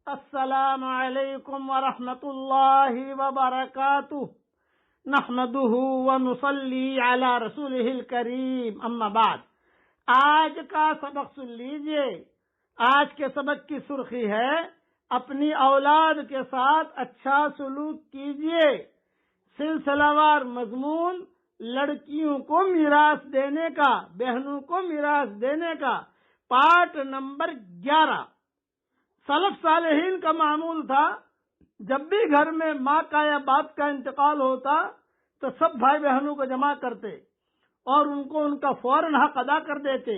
السلام علیکم ورحمۃ اللہ وبرکاتہ نحمده ونصلی علی رسولہ الکریم اما بعد۔ آج کا سبق سن لیجئے۔ آج کے سبق کی سرخی ہے اپنی اولاد کے ساتھ اچھا سلوک کیجئے۔ سلسلہ وار مضمون لڑکیوں کو میراث دینے کا، بہنوں کو میراث دینے کا، پارٹ نمبر 11۔ سلف صالحین کا معمول تھا جب بھی گھر میں ماں کا یا باپ کا انتقال ہوتا تو سب بھائی بہنوں کو جمع کرتے اور ان کو ان کا فوراً حق ادا کر دیتے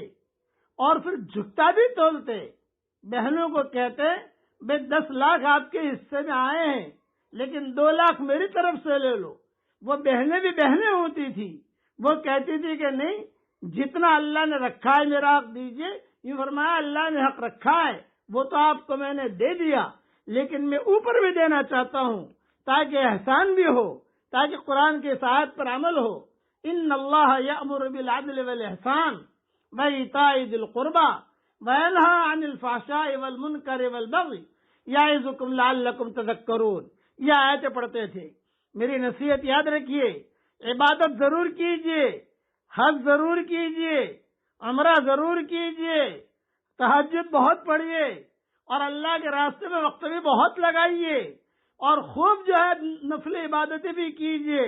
اور پھر جھکتا بھی تولتے۔ بہنوں کو کہتے بے 10 لاکھ آپ کے حصے میں آئے ہیں لیکن 2 لاکھ میری طرف سے لے لو۔ وہ بہنیں بھی بہنیں ہوتی تھی، وہ کہتی تھی کہ نہیں، جتنا اللہ نے رکھا ہے میرا حق دیجئے۔ یہ فرمایا اللہ نے حق رکھا ہے وہ تو آپ کو میں نے دے دیا، لیکن میں اوپر بھی دینا چاہتا ہوں تاکہ احسان بھی ہو، تاکہ قرآن کی آیات پر عمل ہو۔ ان اللہ یأمر بالعدل والاحسان وایتاء ذی القربى وینہی عن الفحشاء والمنکر والبغی یعظکم لعلکم تذکرون۔ یہ آیتیں پڑھتے تھے۔ میری نصیحت یاد رکھیے، عبادت ضرور کیجئے، حج ضرور کیجئے، عمرہ ضرور کیجئے، تہجد بہت پڑھیے اور اللہ کے راستے میں وقت بھی بہت لگائیے، اور خوب جو ہے نفل عبادتیں بھی کیجیے،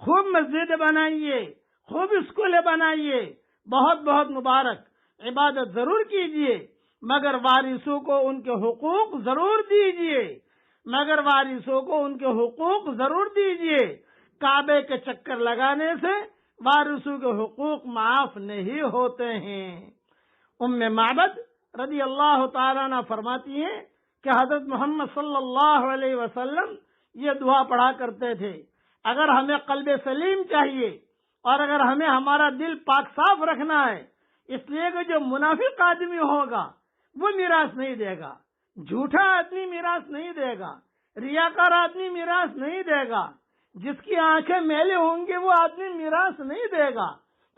خوب مسجد بنائیے، خوب اسکولیں بنائیے، بہت بہت مبارک۔ عبادت ضرور کیجیے مگر وارثوں کو ان کے حقوق ضرور دیجیے، مگر وارثوں کو ان کے حقوق ضرور دیجیے۔ کعبے کے چکر لگانے سے وارثوں کے حقوق معاف نہیں ہوتے ہیں۔ ام معبد رضی اللہ تعالیٰ عنہ فرماتی ہیں کہ حضرت محمد صلی اللہ علیہ وسلم یہ دعا پڑھا کرتے تھے، اگر ہمیں قلب سلیم چاہیے اور اگر ہمیں ہمارا دل پاک صاف رکھنا ہے، اس لیے کہ جو منافق آدمی ہوگا وہ میراث نہیں دے گا، جھوٹا آدمی میراث نہیں دے گا، ریاکار آدمی میراث نہیں دے گا، جس کی آنکھیں میلے ہوں گے وہ آدمی میراث نہیں دے گا۔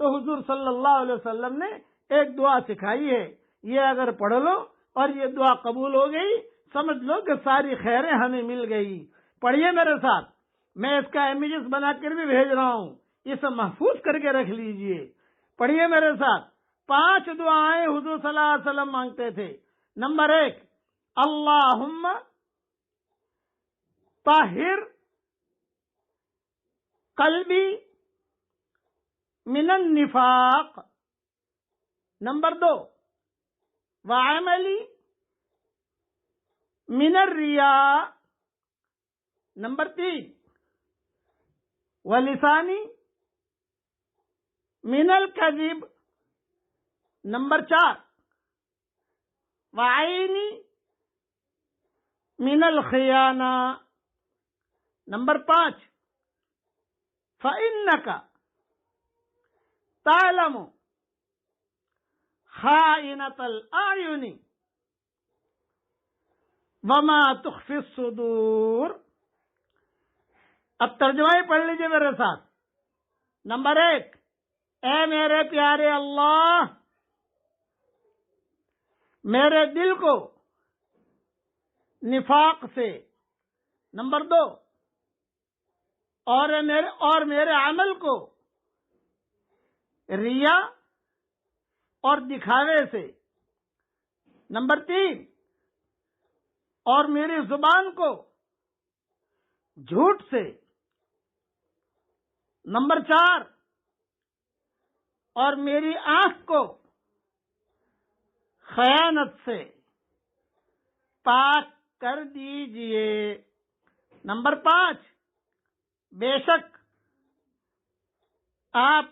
تو حضور صلی اللہ علیہ وسلم نے ایک دعا سکھائی ہے، یہ اگر پڑھ لو اور یہ دعا قبول ہو گئی، سمجھ لو کہ ساری خیریں ہمیں مل گئی۔ پڑھیے میرے ساتھ، میں اس کا امیجز بنا کر بھی بھیج رہا ہوں، اسے محفوظ کر کے رکھ لیجئے۔ پڑھیے میرے ساتھ۔ 5 دعائیں حضور صلی اللہ علیہ وسلم مانگتے تھے۔ نمبر 1، اللہم طہر قلبی من النفاق۔ نمبر 2، وعملی من الریاء۔ نمبر 3، ولسانی من الکذب۔ نمبر 4، وعینی من الخیانہ۔ نمبر 5، فإنک تعلم خائنۃ الاعین وما تخفی الصدور۔ اب ترجمہ ہی پڑھ لیجئے میرے ساتھ۔ نمبر 1، اے میرے پیارے اللہ، میرے دل کو نفاق سے۔ نمبر 2، اور میرے عمل کو ریا اور دکھاوے سے۔ نمبر 3، اور میری زبان کو جھوٹ سے۔ نمبر 4، اور میری آنکھ کو خیانت سے پاک کر دیجئے۔ نمبر 5، بے شک آپ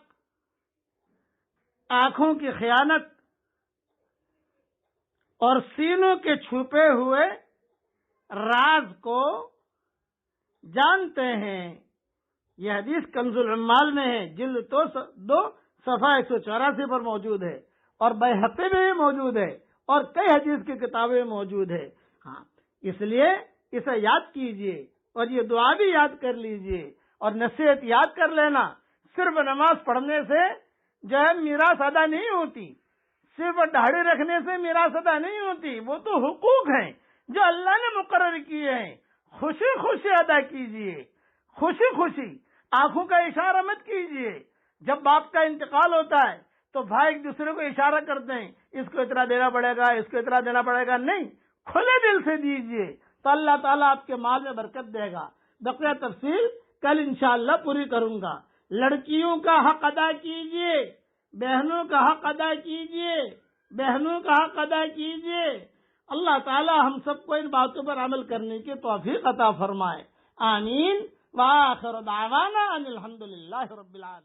آنکھوں کی خیانت اور سینوں کے چھپے ہوئے راز کو جانتے ہیں۔ یہ حدیث کنز العمال میں ہے، جلد 2 صفحہ 184 پر موجود ہے، اور بیہقی میں بھی موجود ہے، اور کئی حدیث کی کتابیں موجود ہے۔ ہاں، اس لیے اسے یاد کیجئے اور یہ دعا بھی یاد کر لیجئے، اور نصیحت یاد کر لینا، صرف نماز پڑھنے سے جو ہے میراث ادا نہیں ہوتی، صرف داڑھی رکھنے سے میراث ادا نہیں ہوتی، وہ تو حقوق ہیں۔ جو اللہ نے مقرر کیے ہیں خوشی خوشی ادا کیجئے، خوشی خوشی، آنکھوں کا اشارہ مت کیجئے۔ جب باپ کا انتقال ہوتا ہے تو بھائی ایک دوسرے کو اشارہ کرتے ہیں، اس کو اتنا دینا پڑے گا، اس کو اتنا دینا پڑے گا، نہیں، کھلے دل سے دیجئے تو اللہ تعالیٰ آپ کے مال میں برکت دے گا۔ بقیہ تفصیل کل انشاءاللہ پوری کروں گا۔ لڑکیوں کا حق ادا کیجئے، بہنوں کا حق ادا کیجئے، بہنوں کا حق ادا کیجئے۔ اللہ تعالیٰ ہم سب کو ان باتوں پر عمل کرنے کی توفیق عطا فرمائے، آمین۔ وآخر دعوانا ان الحمدللہ رب العالمین۔